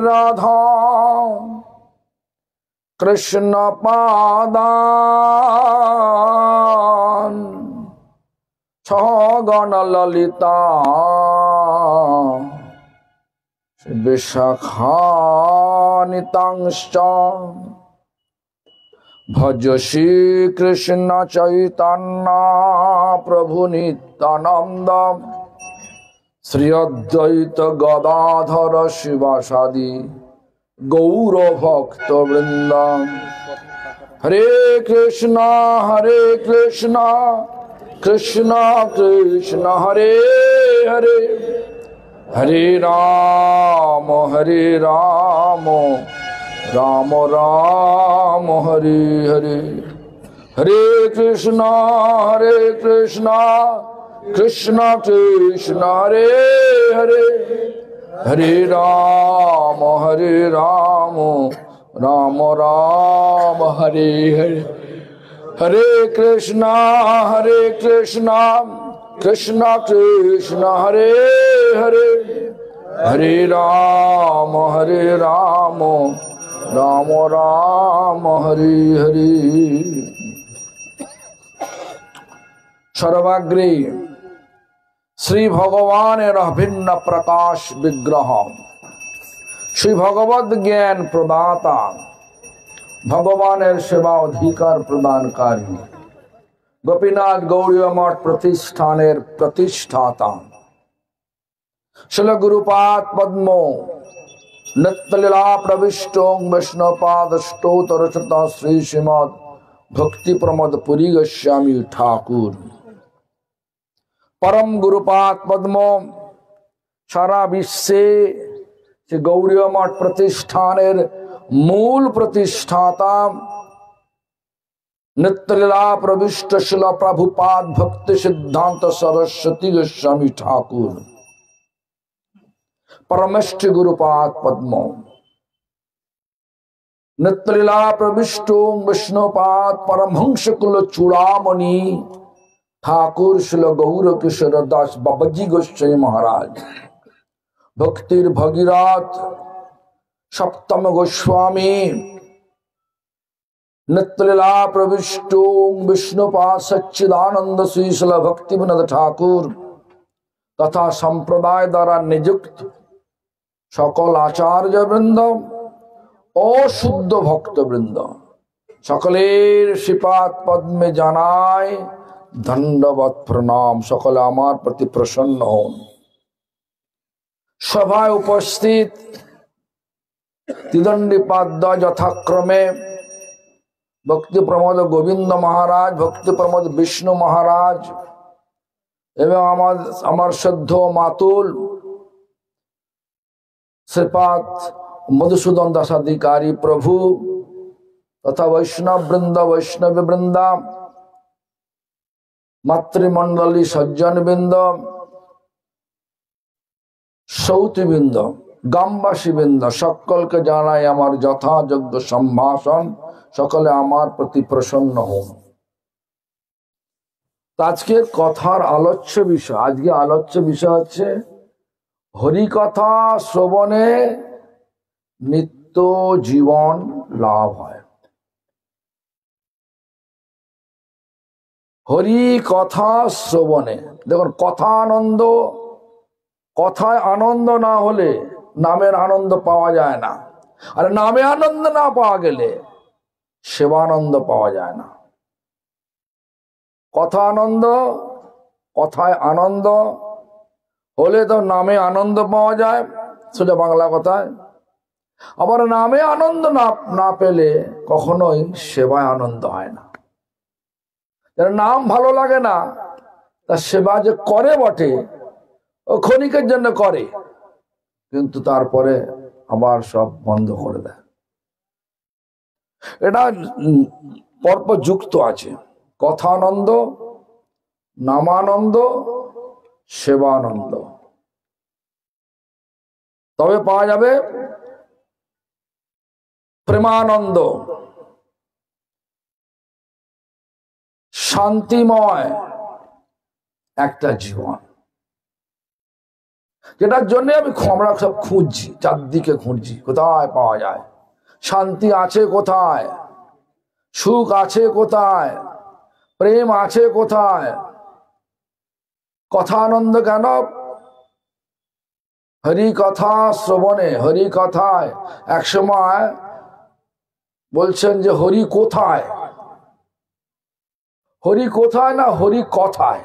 রাধা কৃষ্ণ পাদান ছগণ ললিতা বিশাখানিতাংশ্চ ভজ শ্রী কৃষ্ণ চৈতন্য প্রভু নিত্যানন্দ শ্রী অদ্বৈত গদাধর শিবাসাদি গৌর ভক্ত বৃন্দ। হরে কৃষ্ণ কৃষ্ণ কৃষ্ণ হরে হরে, হরে রাম রাম রাম হরে হরে। হরে কৃষ্ণ কৃষ্ণ কৃষ্ণ হরে হরে, হরে রাম রাম রাম হরে হরে। হরে কৃষ্ণ কৃষ্ণ কৃষ্ণ হরে হরে, হরে রাম রাম রাম হরে হরে। সর্বাগ্রে শ্রী ভগবানের অভিন্ন প্রকাশ বিগ্রহ, শ্রী ভগবদ জ্ঞান প্রদাতা, ভগবানের সেবা অধিকার প্রদানকারী, গোপীনাথ গৌড়ীয় মঠ প্রতিষ্ঠানের প্রতিষ্ঠাতা শিল গুরুপাদ পদ্ম নিত্যলীলা প্রবিষ্ট বৈষ্ণবপাদ স্তোত্র রচিত শ্রী শ্রীমদ ভক্তি প্রমোদ পুরী গোস্বামী ঠাকুর परम गुरुपाद पद्म सारा विश्वे गौड़ीय मठ प्रतिष्ठानेर मूल प्रतिष्ठाता नित्यलीला प्रविष्ट शिल प्रभुपाद भक्ति सिद्धांत सरस्वती गोस्वामी ठाकुर परमेष्ठ गुरुपाद पद्म नित्यलीला प्रविष्ट विष्णुपाद परमहंस कुल चूड़ामणि ठाकुर शिल गौर किशोर दास बाबाजी गोस्वामी महाराज भक्तिर भगीरथ सप्तम गोस्वामी नित्यलीला प्रविष्ट विष्णुपाद सच्चिदानंद श्री शिल भक्ति विनोद ठाकुर तथा संप्रदाय द्वारा नियुक्त सकल आचार्य वृंद और शुद्ध भक्त वृंद सकलेर श्रीपाद पद्मे जानाय धन्यवाद प्रणाम। सकले आमार प्रति प्रसन्न हन। सभाय उपस्थित त्रिदंडीपाद यथाक्रमे भक्ति प्रमोद गोविंद महाराज, भक्ति प्रमोद विष्णु महाराज एवं आमार श्रद्ध मातुल श्रीपाद मधुसूदन दासाधिकारी प्रभु तथा वैष्णव वृंदा मातृमंडली सज्जन बिंद सौती बिंद ग्रामवासी बिंद सकल के जानाई आमार यथायोग्य सम्भाषण। सकले आमार प्रति प्रसन्न हन। आजकेर कथार आलोच्य विषय, आजके आलोच्य विषय हच्छे हरिकथा श्रवणे नित्य जीवन लाभ है। हरि कथा श्रवणे देखो कथा आनंद, कथाय आनंद ना होले नामेर आनंद पावा जाए ना, और नामे आनंद ना पावा गेले सेवानंद पावा जाए ना। कथा आनंद, कथाय आनंद होले तो नामे आनंद पावा जाए सोजा बांगला कथाय, आबार नामे आनंद ना पेले कखनोई सेवाय आनंद हय ना। नाम भालो लागे ना तार सेवा जे करे बटे ओ क्षणिकेर जन्य करे किन्तु तारपरे आबार सब बंध करे देय। एटा परपर जुक्त आछे कथानंद, नामानंद, सेवानंद, तबे पाওয়া যাবে प्रेमानंद, शांतिमय एक जीवन। যেটার জন্য আমরা সব খুঁজছি, চারদিকে খুঁজছি কোথায় পাওয়া যায়, শান্তি আছে কোথায়, সুখ আছে কোথায়, প্রেম আছে কোথায়। কথা আনন্দ কেন? হরি কথা শ্রবণে, হরি কথায়। এক সময় বলছেন যে হরি কোথায়, হরি কোথায় না হরি কথায়।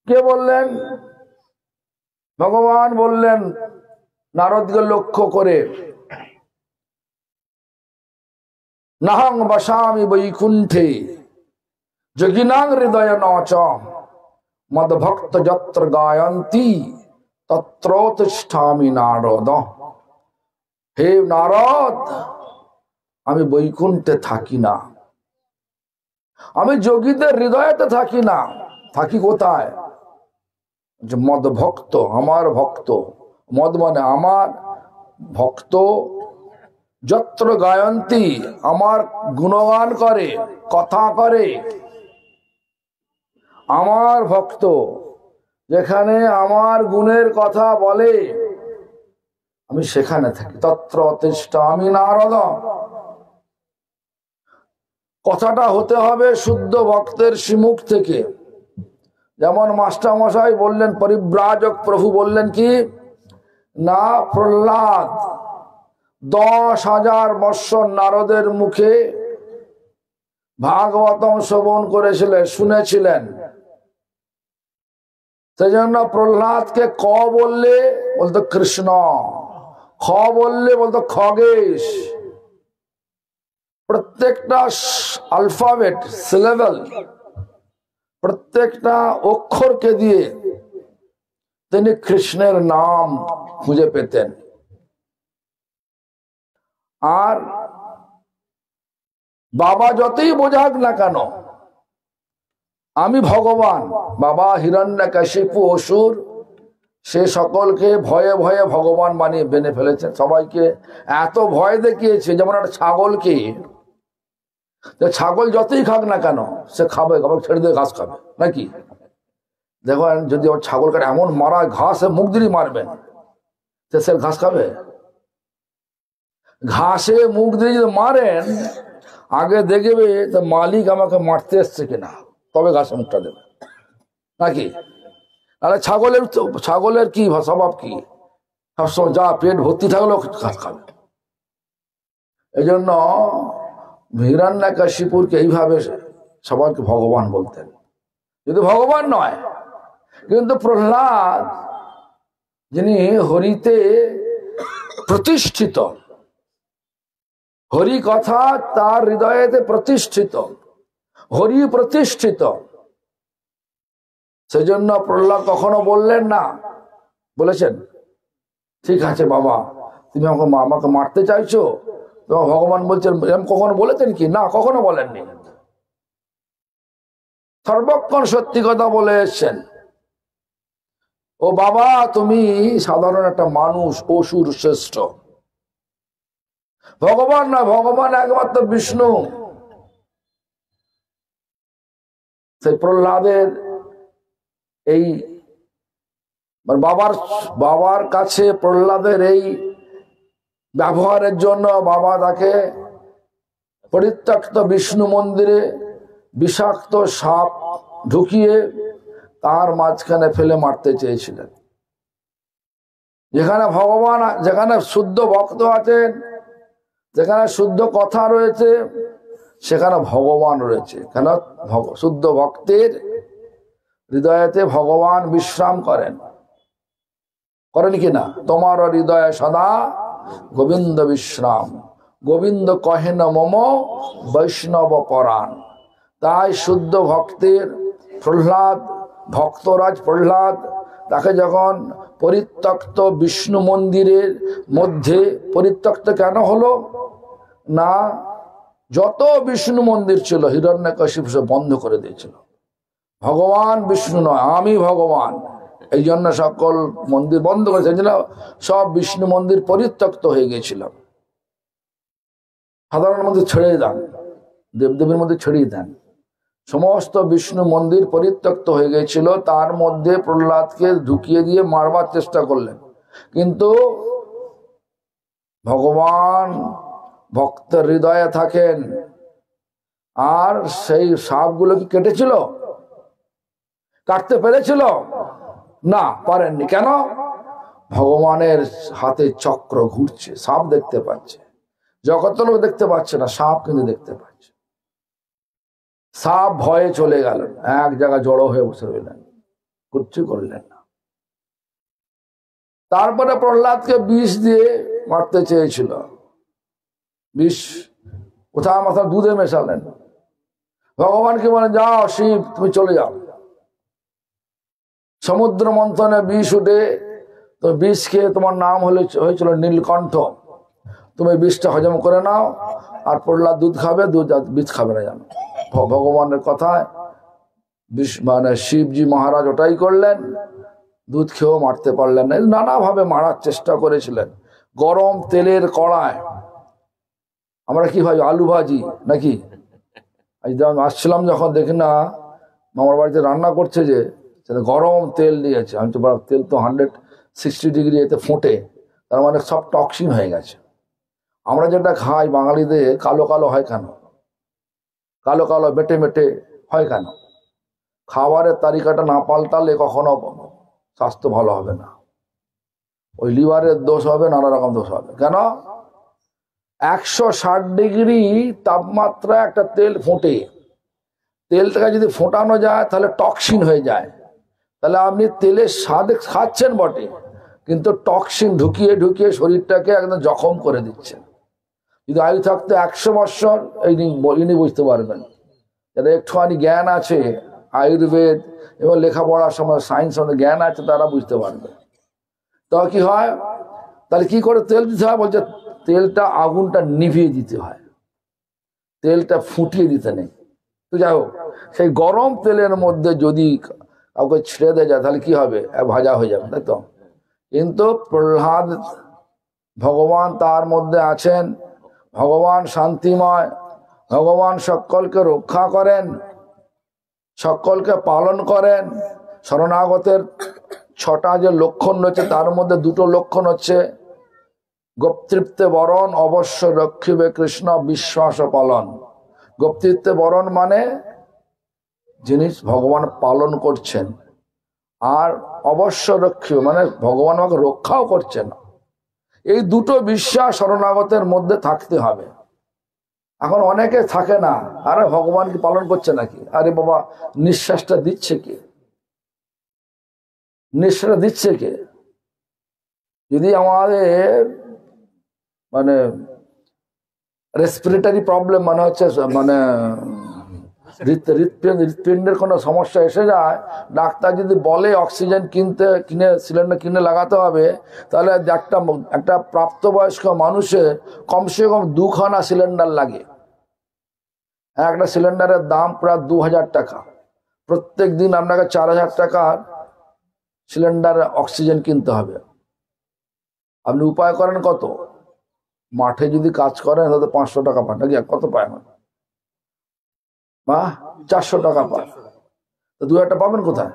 কে বললেন? ভগবান বললেন নারদকে লক্ষ্য করে, নাহং বসামি বৈকুণ্ঠে যোগিনাং হৃদয় নচ মদ ভক্ত যত্র গায়ন্তি তত্র তিষ্ঠামি নারদ। হে নারদ, আমি বৈকুণ্ঠে থাকি না, আমি যোগীদের হৃদয়তে থাকি না। থাকি কোথায়? যে মদ ভক্ত, আমার ভক্ত, মদ মানে আমার ভক্ত, যত্র গায়ন্তী, আমার গুণগান করে, কথা করে, আমার ভক্ত যেখানে আমার গুণের কথা বলে আমি সেখানে থাকি। তত্র তিষ্ঠামি নারদ। কথাটা হতে হবে শুদ্ধ ভক্তের শ্রীমুখ থেকে। যেমন মাস্টার মশাই বললেন, পরিব্রাজক প্রভু বললেন কি না, প্রহ্লাদ 10,000 বৎসর নারদের মুখে ভাগবতম শ্রবণ করেছিলেন, শুনেছিলেন। সেই জন্য প্রহ্লাদকে ক বললে বলতো কৃষ্ণ, খ বললে বলতো খগেশ। প্রত্যেকটা আলফাবেট, সিলেবল, প্রত্যেকটা অক্ষরকে দিয়ে তিনি কৃষ্ণের নাম খুঁজে পেতেন। আর বাবা যতই বোঝাক না কেন আমি ভগবান, বাবা হিরণ্যকশিপু অসুর, সে সকলকে ভয়ে ভয়ে ভগবান বানিয়ে বেনে ফেলেছেন। সবাইকে এত ভয় দেখিয়েছে, যেমন একটা ছাগলকে, ছাগল যতই খাক না কেন সে খাবে, ছেড়ে দিয়ে ঘাস খাবে নাকি? দেখবেন যদি ছাগলকে এমন মারা, ঘাসে মুখ দিয়ে মারবেন, সে ঘাস খাবে? ঘাসে মুখ দিয়ে যদি মারেন, আগে দেখবে তো মালিক আমাকে মারতে এসছে কিনা, তবে ঘাসে মুখটা দেবে নাকি? তাহলে ছাগলের কি স্বভাব, কি সবসময় যা পেট ভর্তি থাকলেও ঘাস খাবে। এই জন্য হিরণ্যকশিপুরকে এইভাবে সবাইকে ভগবান বলতেন, কিন্তু ভগবান নয়। কিন্তু প্রহ্লাদ যিনি হরিতে প্রতিষ্ঠিত, হরি কথা তার হৃদয়েতে প্রতিষ্ঠিত, হরি প্রতিষ্ঠিত, সেজন্য প্রহ্লাদ কখনো বললেন না, বলেছেন ঠিক আছে বাবা তুমি আমাকে মারতে চাইছো, ভগবান বলছেন, এরকম কখনো বলেছেন কি? না, কখনো বলেননি। সর্বক্ষণ সত্যি কথা বলে এসছেন। ও বাবা, তুমি সাধারণ একটা মানুষ, অসুর শ্রেষ্ঠ, ভগবান না, ভগবান একমাত্র বিষ্ণু। সেই প্রহ্লাদের এই বাবার কাছে প্রহ্লাদের এই ব্যবহারের জন্য বাবা তাকে পরিত্যক্ত বিষ্ণু মন্দিরে বিষাক্ত সাপ ঢুকিয়ে তার মাঝখানে ফেলে মারতে চেয়েছিলেন। যেখানে ভগবান, যেখানে শুদ্ধ ভক্ত আছেন, যেখানে শুদ্ধ কথা রয়েছে, সেখানে ভগবান রয়েছে। কেন? শুদ্ধ ভক্তের হৃদয়েতে ভগবান বিশ্রাম করেন কিনা? তোমার হৃদয়ে সদা গোবিন্দ বিশ্রাম, গোবিন্দ কহেন মম বৈষ্ণব পরাণ। তাই শুদ্ধ ভক্তের প্রহ্লাদ, ভক্তরাজ প্রহ্লাদ, তাকে যখন পরিত্যক্ত বিষ্ণু মন্দিরের মধ্যে, পরিত্যক্ত কেন হলো না, যত বিষ্ণু মন্দির ছিল হিরণ্যকশিপু সব বন্ধ করে দিয়েছিল। ভগবান বিষ্ণু নয়, আমি ভগবান, এই জন্য সকল মন্দির বন্ধ করেছে। সব বিষ্ণু মন্দির পরিত্যক্ত হয়ে গিয়েছিল। সাধারণ মন্দির ছেড়ে দেন, দেবদেবীর মধ্যে ছড়িয়ে দেন, সমস্ত বিষ্ণু মন্দির পরিত্যক্ত হয়ে গেছিল, তার মধ্যে প্রহ্লাদকে ঢুকিয়ে দিয়ে মারবার চেষ্টা করলেন, কিন্তু ভগবান ভক্তের হৃদয়ে থাকেন। আর সেই সাপগুলো কি কেটেছিল? কাটতে পেরেছিল না, পারেননি। কেন? ভগবানের হাতে চক্র ঘুরছে, সাপ দেখতে পাচ্ছে, জগতের লোক দেখতে পাচ্ছে না, সাপ কিন্তু দেখতে পাচ্ছে। সাপ ভয়ে চলে গেলেন, এক জায়গায় জড়ো হয়ে বসে রইলেন, কিচ্ছু করলেন না। তারপরে প্রহ্লাদকে বিষ দিয়ে মারতে চেয়েছিল, বিষ কোথায়? মাথা দুধে মেশালেন। ভগবানকে বলেন, যাও শিব, তুমি চলে যাও। সমুদ্র মন্থনে বিষ উঠে, তো বিষ খেয়ে তোমার নাম হয়েছিল নীলকণ্ঠ। তুমি বিষটা হজম করে নাও, আর প্রহ্লাদ দুধ খাবে, দুধ বিষ খাবে না জানো। ভগবানের কথায় মানে শিবজি মহারাজ ওটাই করলেন, দুধ খেয়েও মারতে পারলেন না। নানাভাবে মারার চেষ্টা করেছিলেন। গরম তেলের কড়ায়, আমরা কি ভাই আলু ভাজি নাকি, আসছিলাম যখন দেখি না মামার বাড়িতে রান্না করছে, যে গরম তেল দিয়েছে। আমি তো তেল তো 160 ডিগ্রি এতে ফোটে, তার মানে সব টক্সিন হয়ে গেছে। আমরা যেটা খাই বাঙালিদের কালো কালো হয় কেন? কালো কালো বেটে বেটে হয় কেন? খাবারের তালিকাটা না পাল্টালে কখনো স্বাস্থ্য ভালো হবে না। ওই লিভারের দোষ হবে, নানা রকম দোষ হবে। কেন? 160 ডিগ্রি তাপমাত্রা একটা তেল ফোটে, তেলটাকে যদি ফোটানো যায় তাহলে টক্সিন হয়ে যায়। তাহলে আপনি তেলের স্বাদ খাচ্ছেন বটে, কিন্তু টক্সিন ঢুকিয়ে ঢুকিয়ে শরীরটাকে একদম জখম করে দিচ্ছেন। যদি আয়ু থাকতে 100 বৎসর, ইনি বুঝতে পারবেন। যারা একটুখানি জ্ঞান আছে, আয়ুর্বেদ এবং লেখাপড়ার সময় সায়েন্স জ্ঞান আছে, তারা বুঝতে পারবে। তো কি হয়, তাহলে কি করে তেল দিতে হয়? বলছে তেলটা আগুনটা নিভিয়ে দিতে হয়, তেলটা ফুটিয়ে দিতে নেই। তো যাই হোক, সেই গরম তেলের মধ্যে যদি কাউকে ছেড়ে দেওয়া যায় তাহলে কি হবে? ভাজা হয়ে যাবে, তাই তো? কিন্তু প্রহ্লাদ, ভগবান তার মধ্যে আছেন, ভগবান শান্তিময়, ভগবান সকলকে রক্ষা করেন, সকলকে পালন করেন। শরণাগতের 6টা যে লক্ষণ রয়েছে, তার মধ্যে 2টো লক্ষণ হচ্ছে গোপ্তৃত্বে বরণ অবশ্য রক্ষিবে কৃষ্ণ বিশ্বাস পালন। গোপ্তৃত্বে বরণ মানে জিনিস ভগবান পালন করছেন, আর অবশ্য রক্ষিবে মানে ভগবান আমাকে রক্ষাও করছেন। এই 2টো বিশ্বাস শরণাগতের মধ্যে থাকতে হবে। এখন অনেকে থাকে না, আরে ভগবান কি পালন করছে নাকি? আরে বাবা, নিঃশ্বাসটা দিচ্ছে কে? নিঃশ্বাসটা দিচ্ছে কে? যদি আমাদের মানে রেসপিরেটরি প্রবলেম, মানে হচ্ছে মানে হৃৎপিণ্ডের কোনো সমস্যা এসে যায়, ডাক্তার যদি বলে অক্সিজেন কিনে সিলিন্ডার কিনে লাগাতে হবে, তাহলে একটা প্রাপ্তবয়স্ক মানুষের কমসে কম 2খানা সিলিন্ডার লাগে। একটা সিলিন্ডারের দাম প্রায় 2000 টাকা। প্রত্যেক দিন আপনাকে 4000 টাকার সিলিন্ডারে অক্সিজেন কিনতে হবে। আপনি উপায় করেন কত? মাঠে যদি কাজ করেন তাহলে 500 টাকা পান, নাকি কত পায়? বা 400 টাকা পায়, তো 2000 পাবেন কোথায়?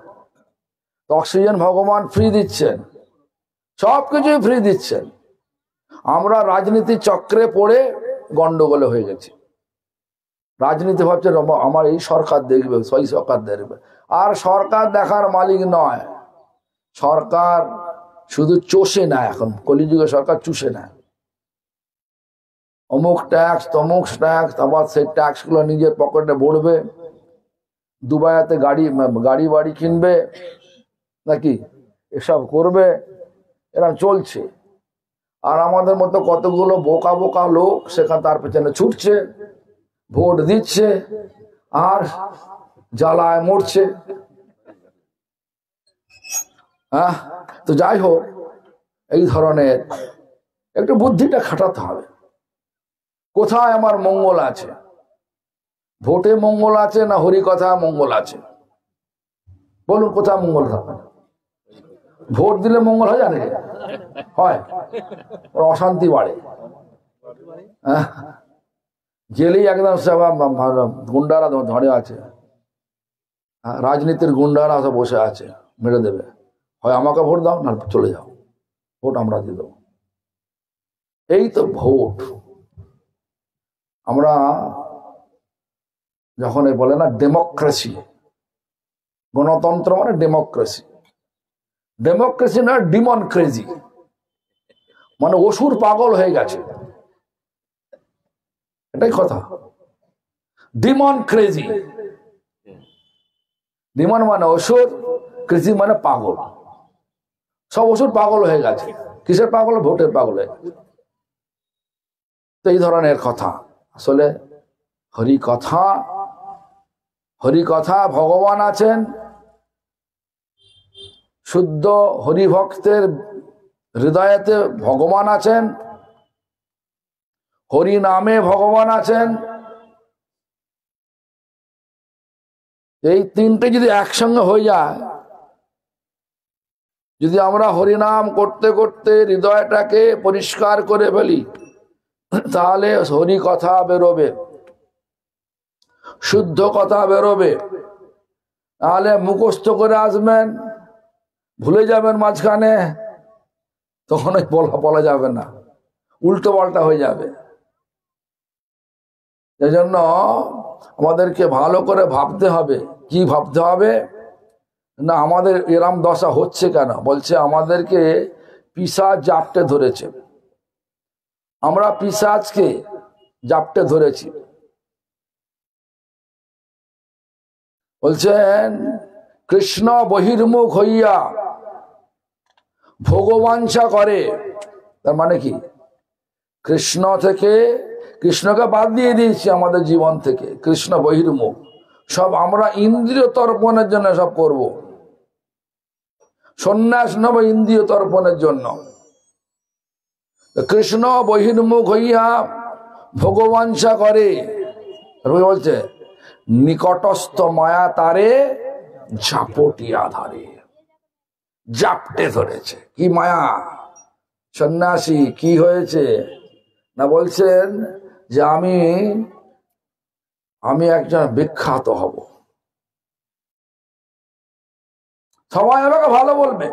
তো অক্সিজেন ভগবান ফ্রি দিচ্ছেন, সবকিছুই ফ্রি দিচ্ছেন। আমরা রাজনীতি চক্রে পড়ে গন্ডগোলে হয়ে গেছি। রাজনীতি ভাবছে আমার এই সরকার দেখবে, সেই সরকার দেখবে। আর সরকার দেখার মালিক নয়, সরকার শুধু চষে নেয়। এখন কলিযুগে সরকার চুষে নেয়, অমুক ট্যাক্স তমুক ট্যাক্স, আবার সেই ট্যাক্স গুলো নিজের পকেটে ভরবে, দুবাইতে গাড়ি বাড়ি কিনবে নাকি, এসব করবে, এরকম চলছে। আর আমাদের মতো কতগুলো বোকা বোকা লোক সেখানে তার পেছনে ছুটছে, ভোট দিচ্ছে, আর জ্বালায় মরছে। হ্যাঁ, তো যাই হোক, এই ধরনের একটু বুদ্ধিটা খাটাতে হবে। কোথায় আমার মঙ্গল আছে? ভোটে মঙ্গল আছে না হরিকথা মঙ্গল আছে? বলুন, কোথায় মঙ্গল থাকে? ভোট দিলে মঙ্গল হয়, জানে হয়, অশান্তি বাড়ে। গেলেই একদম গুন্ডারা ধরে আছে, রাজনীতির গুন্ডারা সব বসে আছে, মেরে দেবে, হয় আমাকে ভোট দাও না চলে যাও, ভোট আমরা দিয়ে দেবো। এই তো ভোট। আমরা যখন বলে না ডেমোক্রেসি, গণতন্ত্র মানে ডেমোক্রেসি, ডেমোক্রেসি না ডিমন ক্রেজি, মানে অসুর পাগল হয়ে গেছে, এটাই কথা। ডিমন ক্রেজি, ডিমন মানে অসুর, ক্রেজি মানে পাগল। সব অসুর পাগল হয়ে গেছে। কিসের পাগল? ভোটের পাগল হয়ে গেছে। তো এই ধরনের কথা আসলে হরিকথা, হরিকথা ভগবান আছেন, শুদ্ধ হরিভক্তের হৃদয়েতে ভগবান আছেন, হরি নামে ভগবান আছেন। এই তিনটে যদি একসঙ্গে হয়ে যায়, যদি আমরা হরিনাম করতে করতে হৃদয়টাকে পরিষ্কার করে ফেলি, তাহলে হরি কথা বেরোবে, শুদ্ধ কথা বেরোবে। তাহলে মুখস্থ করে আসবেন, ভুলে যাবেন মাঝখানে, তখন ওই বলা যাবে না, উল্টো পাল্টা হয়ে যাবে। এই জন্য আমাদেরকে ভালো করে ভাবতে হবে। কি ভাবতে হবে? না আমাদের এরম দশা হচ্ছে কেন? বলছে আমাদেরকে পিশাচ জাপটে ধরেছে, আমরা পিশাচকে জাপটে ধরেছি। বলছেন কৃষ্ণ বহির্মুখ হইয়া ভগবাঞ্ছা করে। তার মানে কি? কৃষ্ণ থেকে, কৃষ্ণকে বাদ দিয়ে দিয়েছি আমাদের জীবন থেকে, কৃষ্ণ বহির্মুখ। সব আমরা ইন্দ্রিয় তর্পণের জন্য সব করব, সন্ন্যাস নেব ইন্দ্রিয় তর্পণের জন্য। কৃষ্ণ বহির্মুখ হইয়া ভগবাঞ্ছা করে। বলছে নিকটস্থ মায়া তারে ঝাপটিয়া ধারে, জাপটে ধরেছে। কি মায়া? সন্ন্যাসী কি হয়েছে না, বলছেন যে আমি একজন বিখ্যাত হব, সবাই আমাকে ভালো বলবে,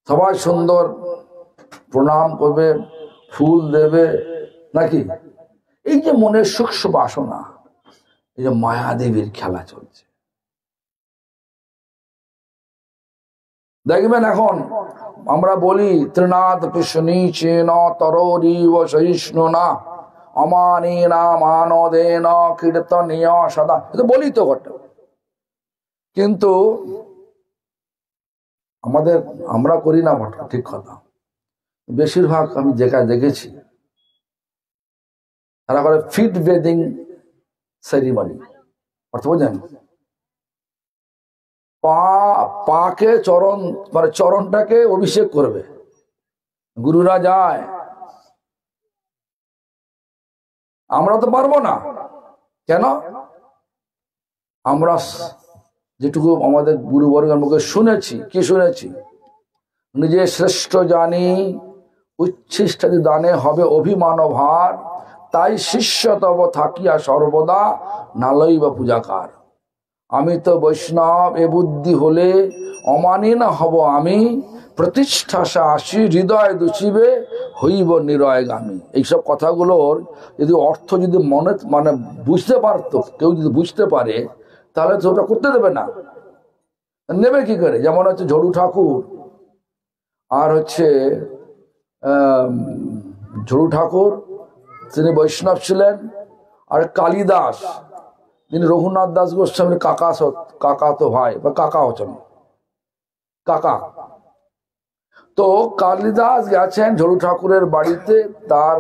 সবাই সুন্দর প্রণাম করবে, ফুল দেবে, নাকি? এই যে মনের সূক্ষ্ম বাসনা, এই যে মায়াদেবীর খেলা চলছে। দেখবেন এখন আমরা বলি ত্রিনাথ কৃষ্ণী চেন তরোরিব সহিষ্ণু না অমানেনা মানদেন কীর্তনীয় সদা, এটা বলি তো ঘটে। কিন্তু আমরা করি না বটে, ঠিক কথা। বেশিরভাগ আমি দেখেছি তারা করে ফিট বেদিং সেরিমনি, অর্থ বোঝেন? পাকে চরণ, মানে চরণটাকে অভিষেক করবে, গুরুরা যায়, আমরা তো পারবো না। কেন? আমরা যেটুকু আমাদের গুরুবর্গের মুখে শুনেছি, কি শুনেছি? নিজে শ্রেষ্ঠ জানি উচ্ছিষ্টাদি দানে হবে অভিমান ভার, তাই শিষ্য তব থাকিয়া সর্বদা নালই বা পূজাকার। আমি তো বৈষ্ণব এ বুদ্ধি হলে অমানি না হব আমি, প্রতিষ্ঠাসা আসি হৃদয় দুষিবে হইব নিরয়গামী। এইসব কথাগুলোর যদি অর্থ যদি মানে বুঝতে পারতো, কেউ যদি বুঝতে পারে, তাহলে তো ওটা করতে দেবে না। নেবে কি করে? যেমন হচ্ছে ঝড়ু ঠাকুর, আর হচ্ছে ঝড়ু ঠাকুর তিনি বৈষ্ণব ছিলেন, আর কালিদাস তিনি রঘুনাথ দাস গোস্বামীর কাকা তো ভাই, বা কাকা হচ্ছেন, কাকা। তো কালিদাস গেছেন ঝড়ু ঠাকুরের বাড়িতে, তার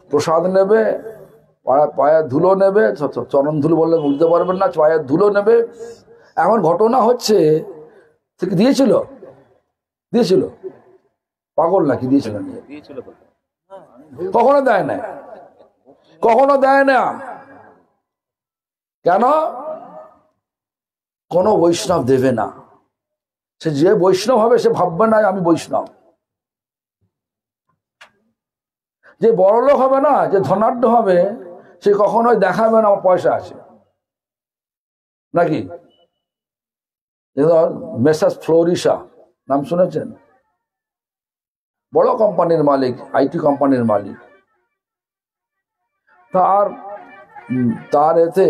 প্রসাদ নেবে, পায়ের ধুলো নেবে, চরণ ধুলো বললে বুঝতে পারবেন না, পায়ের ধুলো নেবে। এখন ঘটনা হচ্ছে দিয়েছিল পাগল নাকি? দিয়েছিল? কখনো দেয় না, কখনো দেয় না। কেন? কোন বৈষ্ণব দেবে না। সে যে বৈষ্ণব হবে সে ভাববে না আমি বৈষ্ণব। যে বড়লোক হবে না, যে ধনাঢ্য হবে, সে কখনোই দেখাবে না আমার পয়সা আছে। নাকি? মেসার্স ফ্লোরিসা নাম শুনেছেন? বড় কোম্পানির মালিক, আইটি কোম্পানির মালিক। তার এতে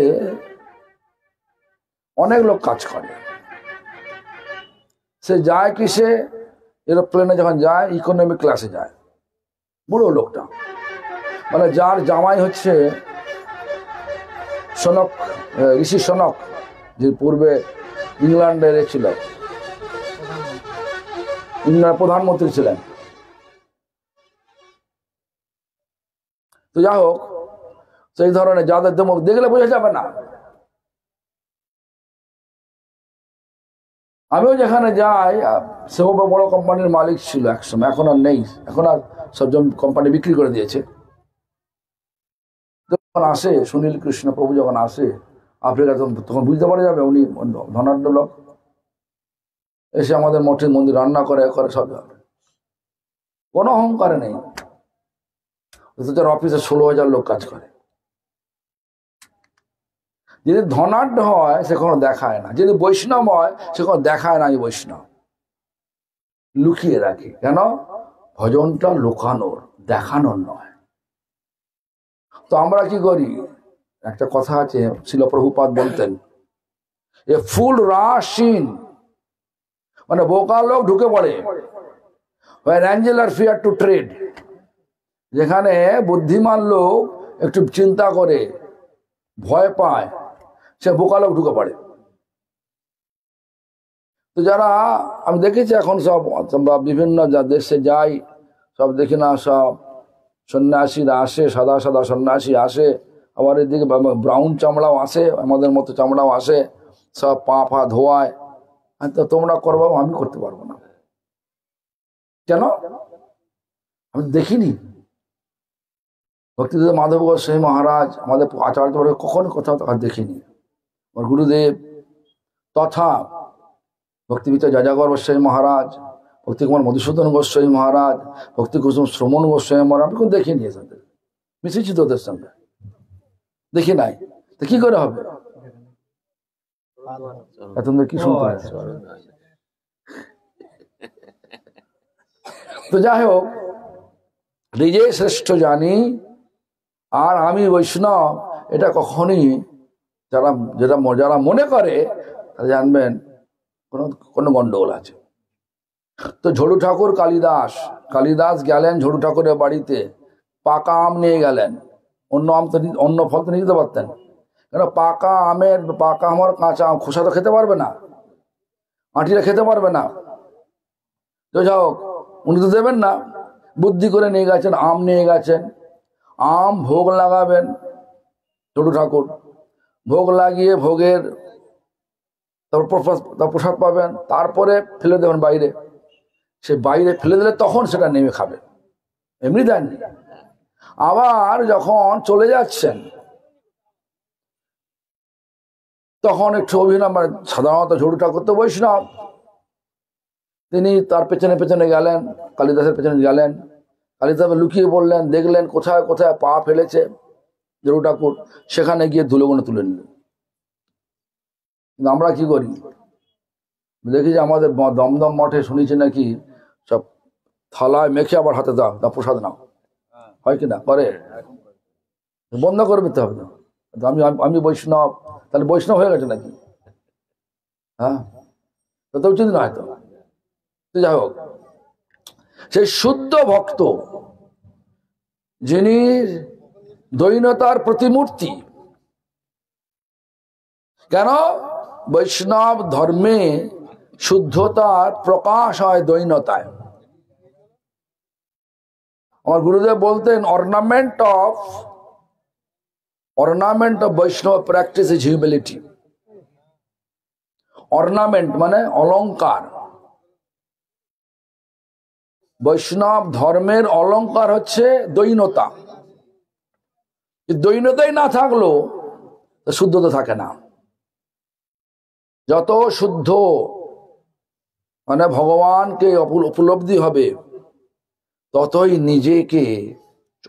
অনেক লোক কাজ করে। সে যায় কিসে? এরোপ্লেনে যখন যায় ইকোনমিক ক্লাসে যায়। বুড়ো লোকটা, মানে যার জামাই হচ্ছে সনক, ঋষি সনক, যে পূর্বে ইংল্যান্ডের ছিল, ইংল্যান্ড প্রধানমন্ত্রী ছিলেন। তো যাই হোক, সেই ধরনের যাদের দেমক দেখলে বোঝা যাবে না। আমিও যেখানে যাই, সেও বড় কোম্পানির মালিক ছিল একসময়, এখন আর নেই, এখন আর সব কোম্পানি বিক্রি করে দিয়েছে। যখন আসে সুনীল কৃষ্ণ প্রভু, যখন আসে আফ্রিকা, তখন বুঝতে পারা যাবে উনি ধনাঢ্য লোক। এসে আমাদের মঠের মন্দির রান্না করে সব, কোনো অহংকারে নেই। অফিসে 16,000 লোক কাজ করে। যদি ধনাঢ্য হয় সে কোনো দেখায় না, যদি বৈষ্ণব হয় সে কোনো দেখায় না। বৈষ্ণব লুকিয়ে রাখে। কেন? ভজনটা লুকানোর, দেখানোর নয়। তো আমরা কি করি? একটা কথা আছে, শিল প্রভুপাদ বলতেন, এ ফুল রাশিন, মানে বোকা লোক ঢুকে পড়ে। অ্যাঞ্জেলার ফিয়ার টু ট্রেড, যেখানে বুদ্ধিমান লোক একটু চিন্তা করে, ভয় পায়, সে বোকা লোক ঢুকে পড়ে। তো যারা আমি দেখেছি এখন সব বিভিন্ন দেশে যাই, সব দেখি না, সব সন্ন্যাসীরা আসে, সাদা সাদা সন্ন্যাসী আসে, আবার এদিকে ব্রাউন চামড়াও আসে, আমাদের মতো চামড়াও আসে, সব পা পা ধোয়ায়। তো তোমরা করবো, আমি করতে পারবো না। কেন? আমি দেখিনি। ভক্তিদেব মাধব গোস্বামী মহারাজ, আমাদের আচার্য কখনো কোথাও তাকে দেখিনি। আমার গুরুদেব তথা ভক্তিবিদ্যা যাযাগর গোস্বামী মহারাজ, ভক্তি কুমার মধুসূদন গোস্বামী মহারাজ, ভক্তি কুসুম শ্রমণ গোস্বামী মহারাজ, আমি দেখিনি। এদের মিশেছি তো ওদের সঙ্গে, দেখি নাই। তো কি করে হবে? এখন কি শুনতে? তো যাই হোক, নিজে শ্রেষ্ঠ জানি আর আমি বৈষ্ণব, এটা কখনই যারা মনে করে তারা জানবেন কোনো গন্ডগোল আছে। তো ঝড়ু ঠাকুর কালিদাস গেলেন ঝড়ু ঠাকুরের বাড়িতে, পাকা আম নিয়ে গেলেন। অন্য ফল তো নিয়ে যেতে পারতেন, কেন? পাকা আমার কাঁচা আম, খোসা তো খেতে পারবে না, আঁটিটা খেতে পারবে না। তো যাই হোক, উনি তো দেবেন না, বুদ্ধি করে নিয়ে গেছেন, আম নিয়ে গেছেন। আম ভোগ লাগাবেন ঝড়ু ঠাকুর, ভোগ লাগিয়ে ভোগের প্রসাদ পাবেন, তারপরে ফেলে দেবেন বাইরে। সে বাইরে ফেলে দিলে তখন সেটা নেমে খাবে, এমনি দেননি। আবার যখন চলে যাচ্ছেন তখন একটু অভিনয়, মানে সাধারণত ঝড়ু ঠাকুর তো বৈষ্ণব, তিনি তার পেছনে পেছনে গেলেন, কালিদাসের পেছনে গেলেন। কালিদাস লুকিয়ে বললেন, দেখলেন কোথায় কোথায় পা ফেলেছে ঝড়ু ঠাকুর, সেখানে গিয়ে ধুলোগুলো তুলে নিলেন। কিন্তু আমরা কি করি? দেখি যে আমাদের দমদম মঠে শুনেছি নাকি সব থালায় মেখে আবার হাতে দাও, প্রসাদ নাও, হয় কিনা? করে। বন্ধ করে দিতে হবে না। আমি বৈষ্ণব, তাহলে বৈষ্ণব হয়ে গেছে নাকি? হ্যাঁ, তো উচিত নয় তো। যাই হোক, সেই শুদ্ধ ভক্ত, যিনি দৈনতার প্রতিমূর্তি। কেন? বৈষ্ণব ধর্মে শুদ্ধতার প্রকাশ হয় দৈনতায়। আমার গুরুদেব বলতেন, অর্নামেন্ট অফ বৈষ্ণব প্র্যাকটিস ইজ হিউমিলিটি। অর্নামেন্ট মানে অলংকার। বৈষ্ণব ধর্মের অলংকার হচ্ছে দৈনতা। দৈনতাই না থাকলো শুদ্ধতা থাকে না। যত শুদ্ধ মানে ভগবানকে উপলব্ধি হবে, ততই নিজেকে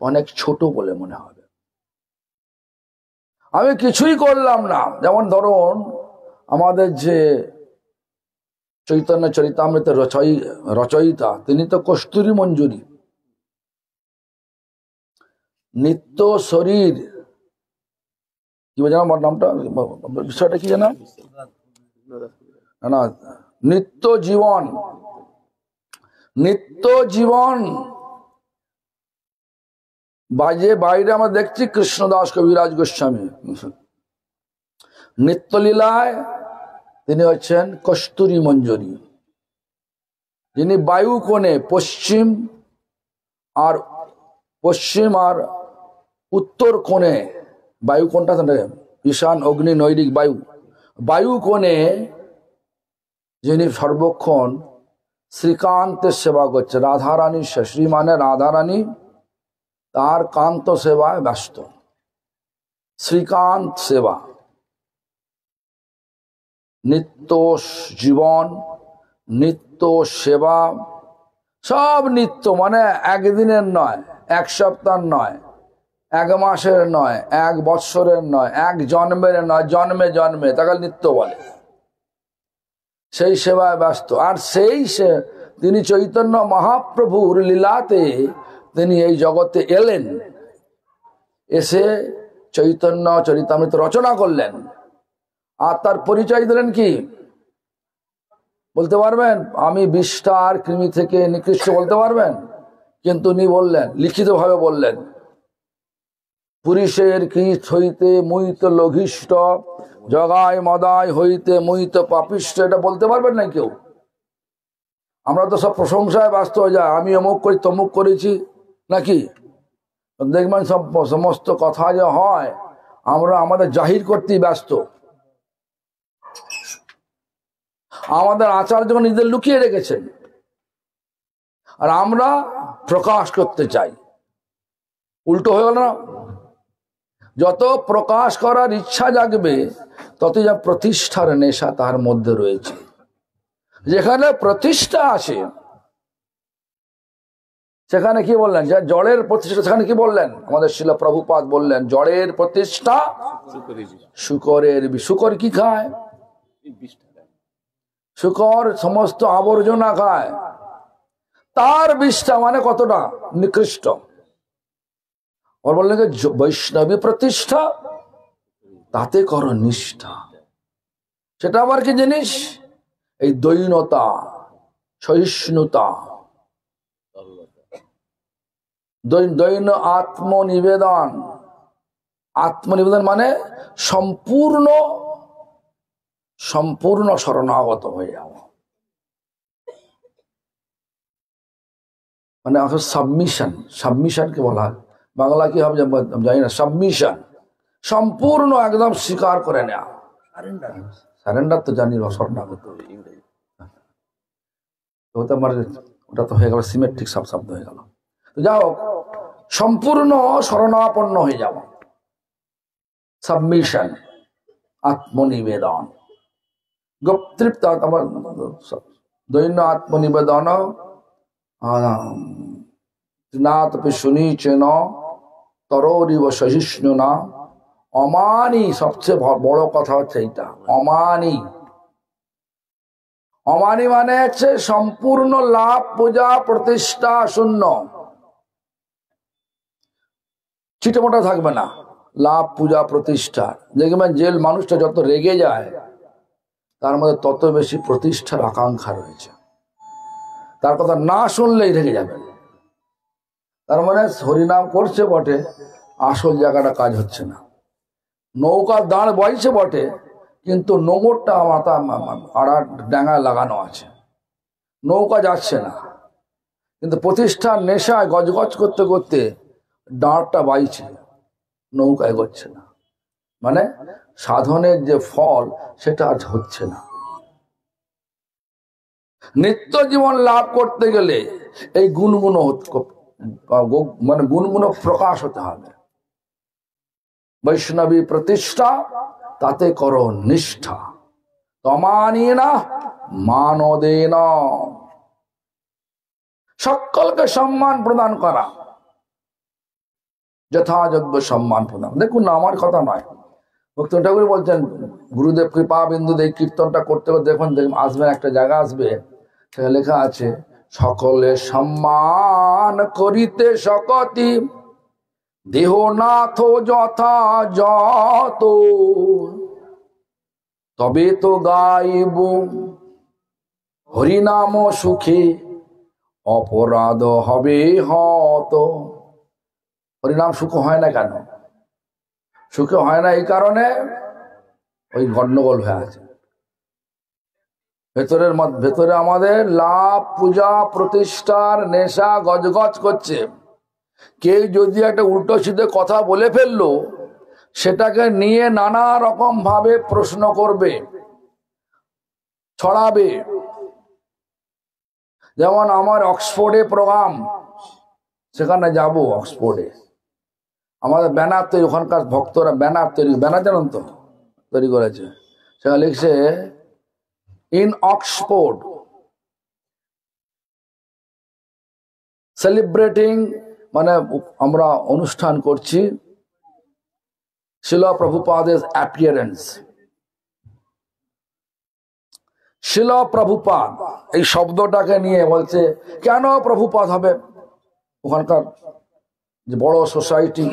অনেক ছোট বলে মনে হবে। আমি কিছুই করলাম না, যেমন ধরুন আমাদের যে চৈতন্য চরিতামৃতের রচয়িতা তিনি তো কস্তুরী মঞ্জুরি। নিত্য শরীর কি জানো আমার নামটা, বিষয়টা কি জানো না, নিত্য জীবন, নিত্য জীবন বাজে বাইরে আমরা দেখছি কৃষ্ণদাস কবিরাজ গোস্বামী, নিত্যলীলায় তিনি হচ্ছেন কস্তুরী মঞ্জুরি, যিনি বায়ু কোণে পশ্চিম আর উত্তর কোণে, বায়ু কোণটা ঈশান অগ্নি নৈরিক বায়ু কোণে যিনি সর্বক্ষণ শ্রীকান্তের সেবা করছে, রাধারানী শ্রী মানে রাধারানী তার কান্ত সেবায় ব্যস্ত, শ্রীকান্ত সেবা। নিত্য জীবন, নিত্য সেবা, সব নিত্য মানে একদিনের নয়, এক সপ্তাহ নয়, এক মাসের নয়, এক বৎসরের নয়, এক জন্মের নয়, জন্মে জন্মে, তাকে নিত্য বলে। সেই সেবায় ব্যস্ত। আর তিনি চৈতন্য মহাপ্রভুর লীলাতে তিনি এই জগতে এলেন, এসে চৈতন্য চরিতামৃত রচনা করলেন। আর তার পরিচয় দিলেন কি বলতে পারবেন? আমি বিষ্ঠার কৃমি থেকে নিকৃষ্ট বলতে পারবেন? কিন্তু উনি বললেন, লিখিতভাবে বললেন, পুরুষের কৃত হইতে মুইত লঘিষ্ঠ, জগায় মদায় হইতে মুইত পাপিষ্ঠ, এটা বলতে পারবেন না কেউ। আমরা তো সব প্রশংসায় ব্যস্ত হয়ে যায়, আমি অমুক করি তমুক করেছি, নাকি? দেখবেন সমস্ত কথা যে হয় আমরা আমাদের জাহির করতেই ব্যস্ত। আমাদের আচার্য নিজেদের লুকিয়ে রেখেছেন, আর আমরা প্রকাশ করতে চাই। উল্টো হয়ে গেল না? যত প্রকাশ করার ইচ্ছা জাগবে তত যা প্রতিষ্ঠার নেশা তার মধ্যে রয়েছে। যেখানে প্রতিষ্ঠা আসে সেখানে কি বললেন? যে জড়ের প্রতিষ্ঠা, সেখানে কি বললেন? আমাদের শিল প্রভুপাদ বললেন, জড়ের প্রতিষ্ঠা শুকরের। শুকর কি খায়? শুকর সমস্ত আবর্জনা খায়, তার বিষ্ঠা মানে কতটা নিকৃষ্ট। ওর বললেন যে বৈষ্ণবী প্রতিষ্ঠা তাতে করো নিষ্ঠা। সেটা আবার কি জিনিস? এই দৈনতা, সহিষ্ণুতা, দৈন আত্মনিবেদন। আত্মনিবেদন মানে সম্পূর্ণ শরণাগত হয়ে যাওয়া, মানে সাবমিশন। সাবমিশনকে বলা হয়, বাংলা কি হবে জানি না, সাবমিশন, সম্পূর্ণ একদম স্বীকার করে নেওয়া। সারেন্ডার তো জানি, শরণাগত ওটা তো হয়ে গেল সিমেট্রিক সব শব্দ হয়ে গেল। তো যাই হোক, সম্পূর্ণ শরণাপন্ন হয়ে যাওয়া, সাবমিশন, আত্মনিবেদন। গোপতৃপ্ত আমার দৈন্য আত্মনিবেদন তৃণাতপি সুনীচেন তরোরিব সহিষ্ণুনা। অমানি, সবচেয়ে বড় কথা হচ্ছে এইটা, অমানি। অমানি মানে হচ্ছে সম্পূর্ণ লাভ পূজা প্রতিষ্ঠা শূন্য, চিটেমোটা থাকবে না। লাভ পূজা প্রতিষ্ঠা, দেখবেন যে মানুষটা যত রেগে যায় তার মধ্যে তত বেশি প্রতিষ্ঠার আকাঙ্ক্ষা রয়েছে। তার কথা না শুনলেই রেগে যাবেন। তার মানে হরিনাম করছে বটে, আসল জায়গাটা কাজ হচ্ছে না। নৌকার দাঁড় বইছে বটে, কিন্তু নোঙরটা আড়া ডাঙায় লাগানো আছে, নৌকা যাচ্ছে না। কিন্তু প্রতিষ্ঠার নেশায় গজগজ করতে করতে দাঁড়টা বাইছে, নৌকা এগোচ্ছে না। মানে সাধনের যে ফল সেটা আজ হচ্ছে না। নিত্য জীবন লাভ করতে গেলে এই গুণগুণ মানে গুণগুণ প্রকাশ হতে হবে। বৈষ্ণবী প্রতিষ্ঠা তাতে করো নিষ্ঠা, তমানীনা মানদেন। সকলকে সম্মান প্রদান করা, যথাযোগ্য সম্মান প্রদান। দেখুন না, আমার কথা নয়, ভক্তি ঠাকুর বলছেন গুরুদেব কৃপা বিন্দু এই কীর্তনটা করতে করতে দেখুন আসবেন, একটা জায়গা আসবে, সেখানে লেখা আছে সকলে সম্মান করিতে শকতি দেহনাথ যথা যত, তবে তো গাইব হরিনাম সুখে অপরাধ হবে হত। হরিনাম সুখ হয় না কেন? সুখে হয় না এই কারণে ওই গন্ডগোল হয়ে আছে ভেতরে আমাদের লাভ পূজা প্রতিষ্ঠার নেশা গজগজ করছে। কেউ যদি একটা উল্টো সিধে কথা বলে ফেললো, সেটাকে নিয়ে নানা রকম ভাবে প্রশ্ন করবে, ছড়াবে। যেমন আমার অক্সফোর্ডে প্রোগ্রাম, সেখানে যাব অক্সফোর্ডে, আমাদের ব্যানার তৈরি, ওখানকার ভক্তরা ব্যানার জানেন তো, তৈরি করেছে। সেখানে লিখছে ইন অক্সফোর্ড সেলিব্রেটিং, মানে আমরা অনুষ্ঠান করছি শিলা প্রভুপাদের অ্যাপিয়ারেন্স। শিলা প্রভুপাদ এই শব্দটাকে নিয়ে বলছে কেন প্রভুপাদ হবে? ওখানকার যে বড় সোসাইটি,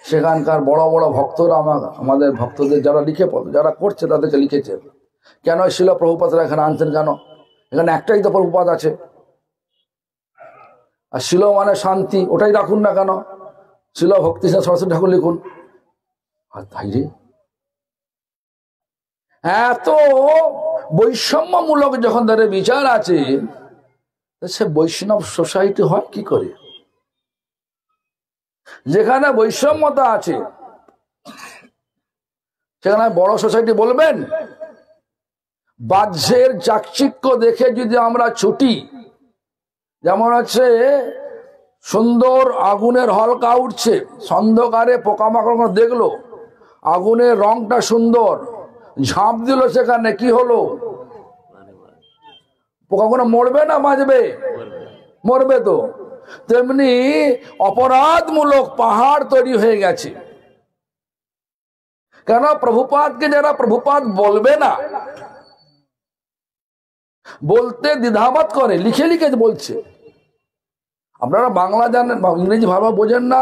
সেখানকার বড় বড় ভক্তরা আমাদের ভক্তদের যারা যারা করছে তাদেরকে লিখেছে, কেন শিলা প্রভুপাদরা এখানে আনছেন কেন? এখানে একটাই তো প্রভুপাদ আছে, আর শিল মানে শান্তি, ওটাই রাখুন না কেন? শিল ভক্তি সরস্বতী ঠাকুর লিখুন। আর তাই রে, এত বৈষম্যমূলক যখন তাদের বিচার আছে, সে বৈষ্ণব সোসাইটি হয় কি করে? যেখানে বৈষম্যতা আছে সেখানে বড় সোসাইটি বলবেন? বাহ্যের চাকচিক্য দেখে যদি আমরা ছুটি, যেমন হচ্ছে সুন্দর আগুনের হলকা উঠছে, অন্ধকারে পোকামাকড় দেখলো আগুনের রংটা সুন্দর, ঝাঁপ দিল, সেখানে কি হলো? পোকাগুলো মরবে না বাঁচবে? মরবে তো। তেমনি অপরাধমূলক পাহাড় তৈরি হয়ে গেছে। কেন? প্রভুপাদকে যারা প্রভুপাদ বলবে না, বলতে দ্বিধাবোধ করে, লিখে লিখে বলছে। আপনারা বাংলা জানেন, ইংরেজি ভালোভাবে বোঝেন না,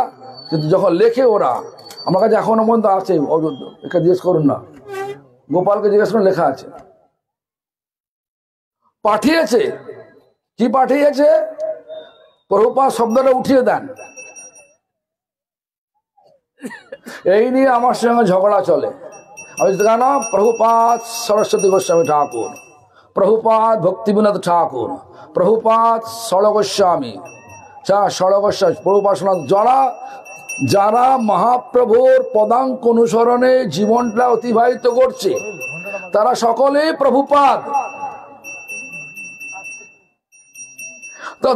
কিন্তু যখন লেখে ওরা, আমার কাছে এখনো পর্যন্ত আছে, একে জিজ্ঞেস করুন না, গোপালকে জিজ্ঞেস করুন, লেখা আছে। পাঠিয়েছে, কি পাঠিয়েছে? প্রভুপাদ শব্দটা উঠিয়ে দেন। এই নিয়ে আমার সঙ্গে ঝগড়া চলে। আমি কেন? প্রভুপাদ সরস্বতী গোস্বামী ঠাকুর, প্রভুপাদ ভক্তিবিনোদ ঠাকুর, প্রভুপাদ ষড়গোস্বামী, প্রভুপাদ যারা মহাপ্রভুর পদাঙ্ক অনুসরণে জীবনটা অতিবাহিত করছে, তারা সকলেই প্রভুপাদ। তো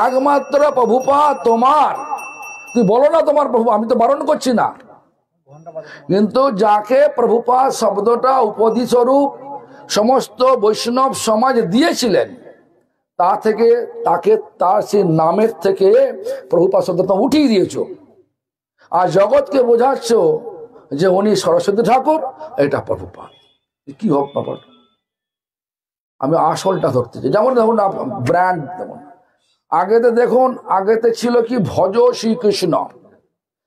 একমাত্র প্রভুপাদ তোমার, তুই বলো না তোমার প্রভু, আমি তো বারণ করছি না, কিন্তু যাকে প্রভুপাদ শব্দটা উপাধি স্বরূপ সমস্ত বৈষ্ণব সমাজ দিয়েছিলেন, তার সেই নামের থেকে প্রভুপাদ শব্দটা উঠিয়ে দিয়েছ, আর জগৎকে বোঝাচ্ছ যে উনি সরস্বতী ঠাকুর, এটা প্রভুপাদ। কি হোক ব্যাপার? আমি আসলটা ধরতে চাই। যেমন দেখুন ব্র্যান্ড, যেমন আগেতে ছিল কি ভজ শ্রীকৃষ্ণ,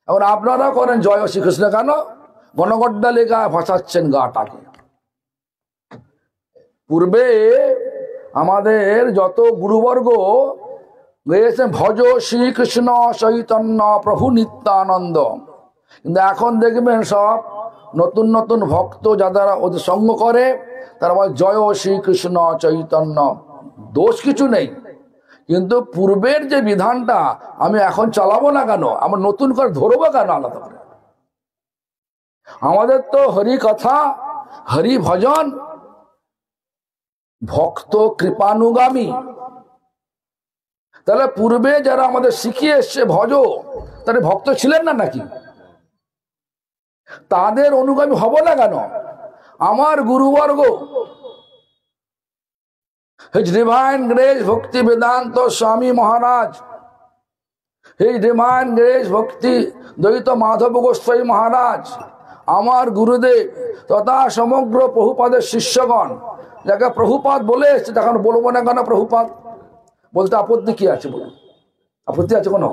এখন আপনারা করেন জয় শ্রীকৃষ্ণ। কেন? গণগড্ডা লেখা ভাসাচ্ছেন গাটাকে। পূর্বে আমাদের যত গুরুবর্গ গেয়েছেন ভজ শ্রীকৃষ্ণ চৈতন্য প্রভু নিত্যানন্দ, কিন্তু এখন দেখবেন সব নতুন নতুন ভক্ত যারা ওদের সঙ্গ করে, তারা বলে জয় শ্রীকৃষ্ণ চৈতন্য। দোষ কিছু নেই, কিন্তু পূর্বের যে বিধানটা আমি এখন চালাবো না কেন? আমরা নতুন করে ধরবো কেন আলাদা করে? আমাদের তো হরি কথা, হরি ভজন, ভক্ত কৃপানুগামী। তাহলে পূর্বে যারা আমাদের শিখিয়ে এসছে ভজ, তারা ভক্ত ছিলেন না নাকি? তাদের অনুগামী হব না কেন? আমার গুরুবর্গ, His Divine Grace Bhakti Vedanta Swami Maharaj, হি ডিমান্ড গ্রেস ভক্তি দ্বৈত মাধব গোস্বামী মহারাজ, আমার গুরুদেব তথা সমগ্র প্রভুপাদের শিষ্যগণ, যাকে প্রভুপাদ বলে এসছে, তখন বলবো না কেন প্রভুপাদ বলতে আপত্তি কি আছে? বলুন, আপত্তি আছে কোনো?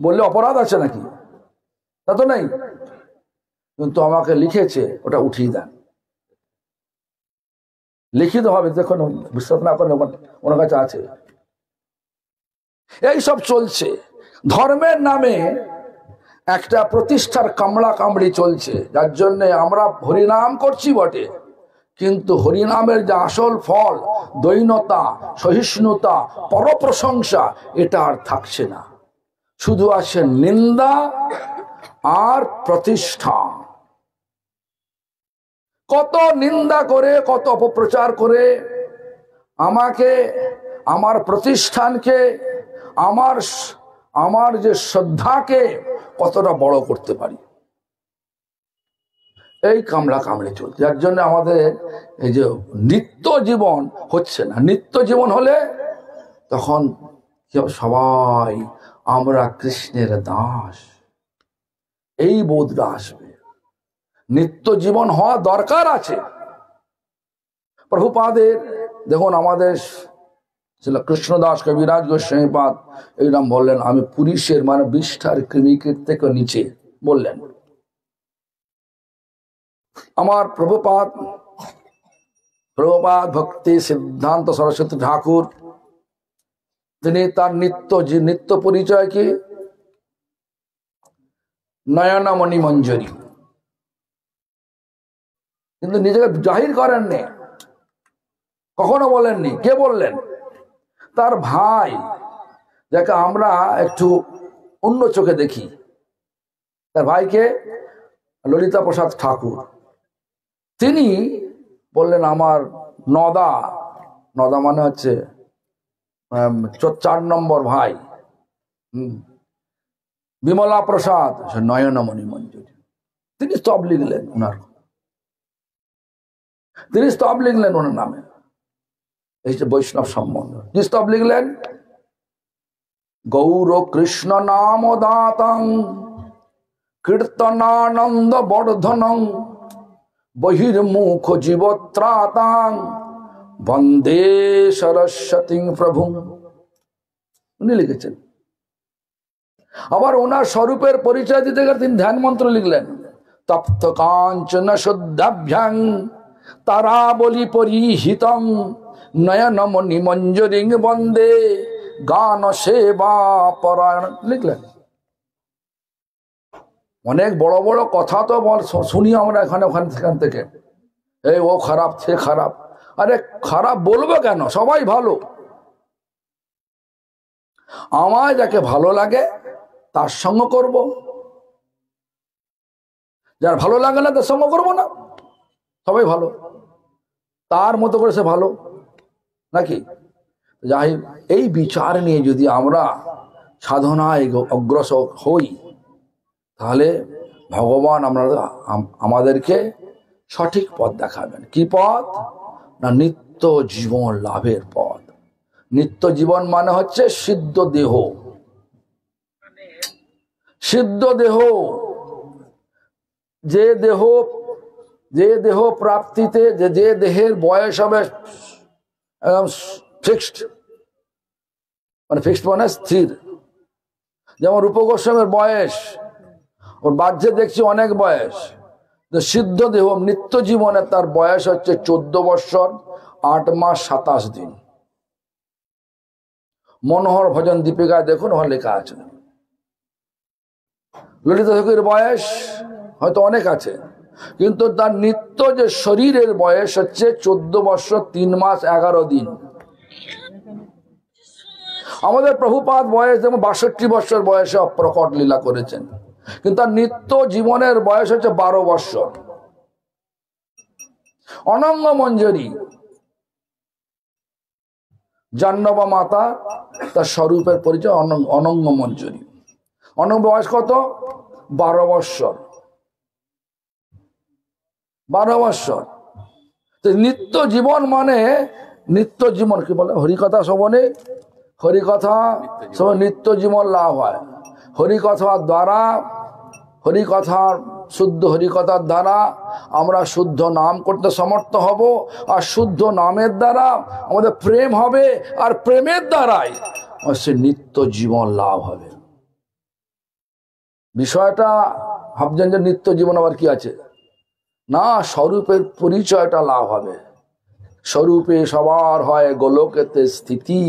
বললে অপরাধ আছে নাকি? তা তো নেই। কিন্তু আমাকে লিখেছে, ওটা উঠিয়ে দেন, লিখিত হবে, দেখুন, বিশ্বাস না করেন ওনার কাছে আছে। এই সব চলছে ধর্মের নামে, একটা প্রতিষ্ঠার কামড়া কামড়ি চলছে, যার জন্য আমরা হরিনাম করছি বটে, কিন্তু হরিনামের যে আসল ফল, দৈনতা, সহিষ্ণুতা, পরপ্রশংসা, এটা আর থাকছে না। শুধু আছে নিন্দা আর প্রতিষ্ঠা। কত নিন্দা করে, কত অপপ্রচার করে আমাকে, আমার প্রতিষ্ঠানকে, আমার যে শ্রদ্ধাকে কতটা বড় করতে পারি, এই কামড়া কামড়ে চলছে। যার জন্য আমাদের এই যে নিত্য জীবন হচ্ছে না। নিত্য জীবন হলে তখন সবাই আমরা কৃষ্ণের দাস, এই বোধটা আসবে। নিত্য জীবন হওয়া দরকার আছে। প্রভুপাদের দেখুন, আমাদের কৃষ্ণদাস কবিরাজ গোস্বামীপাদ এইরকম বললেন, আমি পুলিশের মানে বিষ্ঠার কৃমিকের থেকে নিচে বললেন। আমার প্রভুপাদ ভক্তি সিদ্ধান্ত সরস্বতী ঠাকুর, তিনি তার নিত্য পরিচয় কি? নয়নমণি মঞ্জরি। কিন্তু নিজেকে জাহির করেননি, কখনো বলেননি। কে বললেন? তার ভাই, যাকে আমরা একটু অন্য চোখে দেখি। তার ভাইকে ললিতা প্রসাদ ঠাকুর, তিনি বললেন আমার নদা মানে হচ্ছে 4 নম্বর ভাই, বিমলা প্রসাদ নয়নমণি মঞ্জুরি। তিনি স্তব লিখলেন ওনার নামে। এই যে বৈষ্ণব সম্বন্ধ, কি স্তব লিখলেন? গৌর কৃষ্ণ নাম দাতং কীর্তনানন্দ বর্ধনং বহির্মুখ জীবত্রাতাং বন্দে সরস্বতী প্রভু। উনি লিখেছেন। আবার ওনার স্বরূপের পরিচয় দিতে গেলে তিনি ধ্যান মন্ত্র লিখলেন, তপ্ত কাঞ্চন শুদ্ধাভ্যাং তারাবলি পরিহিতং নয়নমণি মঞ্জরিং বন্দে গান সেবা পরায়ণ লিখলেন। অনেক বড় বড় কথা তো শুনি আমরা ওখান থেকে, এই ও খারাপ, সে খারাপ। আরে খারাপ বলবো কেন? সবাই ভালো। আমায় যাকে ভালো লাগে তার সঙ্গ করব, যার ভালো লাগে না তার সঙ্গ করবো না। সবাই ভালো, তার মতো করে সে ভালো নাকি? যাই, এই বিচার নিয়ে যদি আমরা সাধনায় অগ্রসর হই, তাহলে ভগবান আমাদেরকে সঠিক পথ দেখাবেন। কি পথ? না নিত্য জীবন লাভের পথ। নিত্য জীবন মানে হচ্ছে সিদ্ধ দেহ। সিদ্ধ দেহ, যে দেহ প্রাপ্তিতে, যে দেহের বয়স হবে একদম ফিক্সড, মানে স্থির। যেমন রূপ গোস্বামীর বয়স, ওর বাহ্যে দেখছি অনেক বয়স। সিদ্ধ দেহ নিত্য জীবনে তার বয়স হচ্ছে 14 বৎসর 8 মাস 27 দিন। মনোহর ভজন দীপিকায় দেখুন, ওখানে লেখা আছে। ললিতা ঠাকুরের বয়স হয়তো অনেক আছে, কিন্তু তার নিত্য যে শরীরের বয়স হচ্ছে 14 বৎসর 3 মাস 11 দিন। আমাদের প্রভুপাদ বয়স যেমন 62 বৎসর বয়সে অপ্রকট লীলা করেছেন, কিন্তু তার নিত্য জীবনের বয়স হচ্ছে 12 বৎসর। অনঙ্গ মঞ্জরি জাহ্নবা মাতা, তার স্বরূপের পরিচয় অনঙ্গ মঞ্জরি। অনঙ্গ বয়স কত? 12 বৎসর। 12 বৎসর। নিত্য জীবন মানে, নিত্য জীবন কি বলে? হরিকথা শ্রবণে হরিকথা সব নিত্য জীবন লাভ হয়। হরিকথার দ্বারা, হরিকথার শুদ্ধ হরিকথার দ্বারা আমরা শুদ্ধ নাম করতে সমর্থ হব, আর শুদ্ধ নামের দ্বারা আমাদের প্রেম হবে, আর প্রেমের দ্বারাই সে নিত্য জীবন লাভ হবে। বিষয়টা ভাবছেন যে নিত্য জীবন আবার কি আছে, না, স্বরূপের পরিচয়টা লাভ হবে। স্বরূপে সবার হয় গোলকেতে স্থিতি,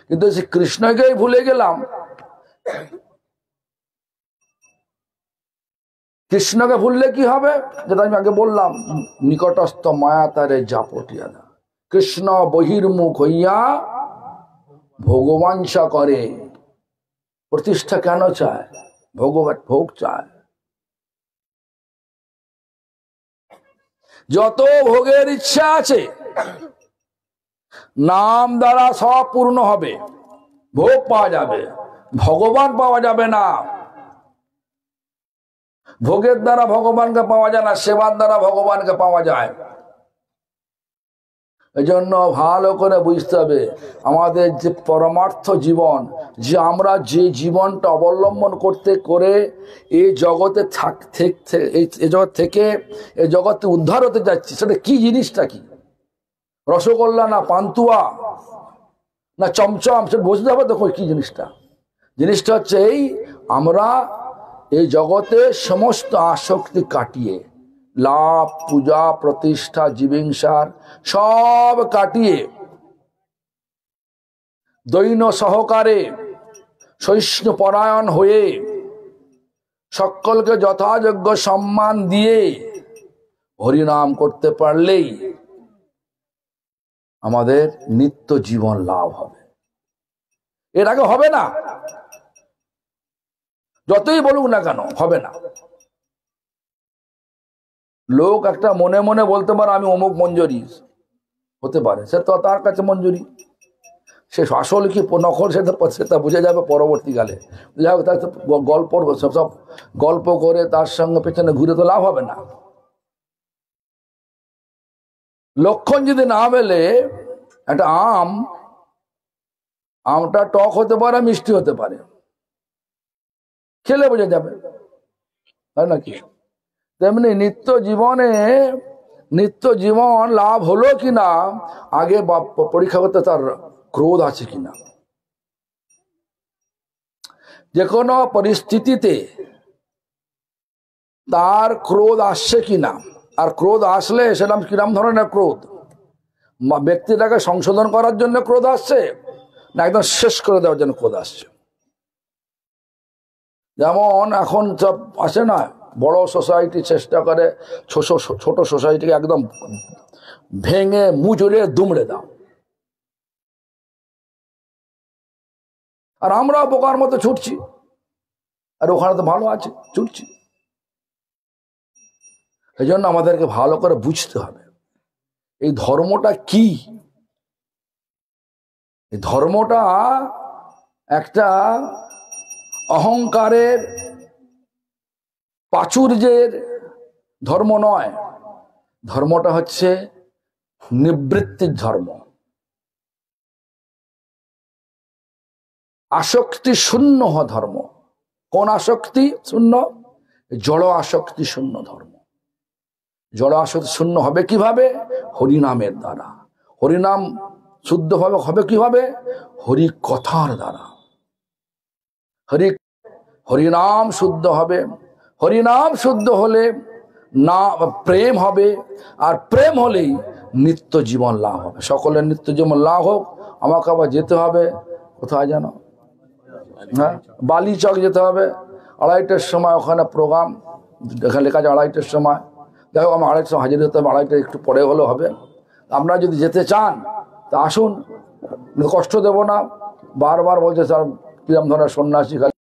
কিন্তু সে কৃষ্ণকেই ভুলে গেলাম। কৃষ্ণকে ভুললে কি হবে, যেটা আমি আগে বললাম, নিকটস্থ মায়া তারে জাপটিয়া না। কৃষ্ণ বহির্মুখ হইয়া ভগবাঞ্ছা করে। প্রতিষ্ঠা কেন চায়? ভগবত ভোগ চায়। যত ভোগের ইচ্ছা আছে নাম দ্বারা সব পূর্ণ হবে, ভোগ পাওয়া যাবে, ভগবান পাওয়া যাবে না। ভোগের দ্বারা ভগবানকে পাওয়া যায় না, সেবার দ্বারা ভগবানকে পাওয়া যায়। এই জন্য ভালো করে বুঝতে হবে আমাদের যে পরমার্থ জীবন, যে আমরা যে জীবনটা অবলম্বন করতে করে এই জগতে এই জগৎ থেকে এই জগতে উদ্ধার হতে যাচ্ছি, সেটা কি জিনিসটা কি? রসগোল্লা না পান্তুয়া না চমচম, সেটা বুঝতে হবে তো কি জিনিসটা। জিনিসটা হচ্ছে এই, আমরা এই জগতে সমস্ত আসক্তি কাটিয়ে, লাভ পূজা প্রতিষ্ঠা জীবিংসার সব কাটিয়ে দৈন্য সহকারে সহিষ্ণু পরায়ণ হয়ে সকলকে যথাযোগ্য সম্মান দিয়ে হরিনাম করতে পারলেই আমাদের নিত্য জীবন লাভ হবে। এর আগে হবে না, যতই বলুক না কেন হবে না। লোক একটা মনে মনে বলতে পারে আমি অমুক মঞ্জুরি, হতে পারে, সে তো তার কাছে মঞ্জুরি, সে আসল কি নকল সেটা বুঝে যাবে পরবর্তীকালে। যাই হোক, তার গল্প সব গল্প করে তার সঙ্গে পেছনে ঘুরে তো লাভ হবে না। লক্ষণ যদি না মেলে, একটা আমটা টক হতে পারে, মিষ্টি হতে পারে, খেলে বোঝা যাবে, তাই নাকি? তেমনি নিত্য জীবন লাভ হলো কিনা আগে পরীক্ষা করতে তার ক্রোধ আছে কিনা। যে কোনো পরিস্থিতিতে তার ক্রোধ আসছে কিনা, আর ক্রোধ আসলে সেরকম কিরম ধরনের ক্রোধ, ব্যক্তিটাকে সংশোধন করার জন্য ক্রোধ আসছে না একদম শেষ করে দেওয়ার জন্য ক্রোধ আসছে। যেমন এখন সব আসে না, বড় সোসাইটি চেষ্টা করে ছোট সোসাইটিকে একদম ভেঙে মুচড়ে দুমড়ে দাও, আর আমরা বোকার মতো ছুটছি, আর ওখানে তো ভালো আছে, ছুটছি। এই জন্য আমাদেরকে ভালো করে বুঝতে হবে এই ধর্মটা কি। এই ধর্মটা একটা অহংকারের প্রাচুর্যের ধর্ম নয়, ধর্মটা হচ্ছে নিবৃত্তির ধর্ম, আসক্তি শূন্য ধর্ম। কোন আসক্তি শূন্য? জড় আসক্তি শূন্য ধর্ম। জড় আসক্তি শূন্য হবে কিভাবে? হরিনামের দ্বারা। হরিনাম শুদ্ধভাবে হবে কিভাবে? হরি কথার দ্বারা। হরিনাম শুদ্ধ হবে, হরিনাম শুদ্ধ হলে না প্রেম হবে, আর প্রেম হলেই নিত্য জীবন লাভ হবে। সকলের নিত্য জীবন লাভ হোক। আমাকে আবার যেতে হবে কোথায় যেন, হ্যাঁ, বালিচক যেতে হবে 2:30টার সময়, ওখানে প্রোগ্রাম, এখানে লেখা আছে 2:30টার সময়। দেখো আমার 2:30টার সময় হাজির হতে হবে, 2:30টা একটু পরে হলেও হবে। আপনারা যদি যেতে চান তা আসুন, কষ্ট দেব না। বারবার বলছে স্যার কিরম ধরনের সন্ন্যাসী খালি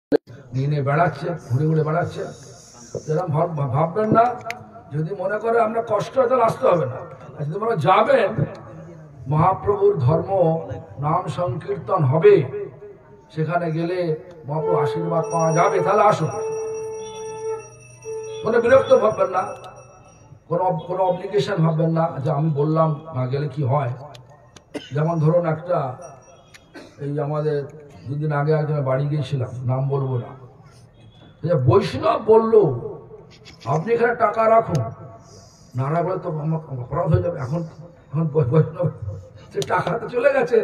দিনে বেড়াচ্ছে, ঘুরে ঘুরে বেড়াচ্ছে, এরকম ভাববেন না। যদি মনে করে আমরা কষ্ট হয় তাহলে আসতে হবে না। যদি মনে যাবেন, মহাপ্রভুর ধর্ম নাম সংকীর্তন হবে, সেখানে গেলে মহাপ্রভু আশীর্বাদ পাওয়া যাবে, তাহলে আসুন। কোনো বিরক্ত ভাববেন না, কোনো অব্লিগেশন ভাববেন না যে আমি বললাম না গেলে কি হয়। যেমন ধরুন একটা এই আমাদের দুদিন আগে একজনের বাড়ি গিয়েছিলাম, নাম বলবো না, বৈষ্ণব বললো আপনি এখানে টাকা রাখুন, না রাখলে তো আমার অপরাধ হয়ে যাবে। এখন এখন বৈষ্ণব সে টাকা তো চলে গেছে,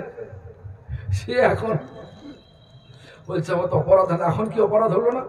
সে এখন বলছে আমার তো অপরাধ হলো। এখন কি অপরাধ হলো না?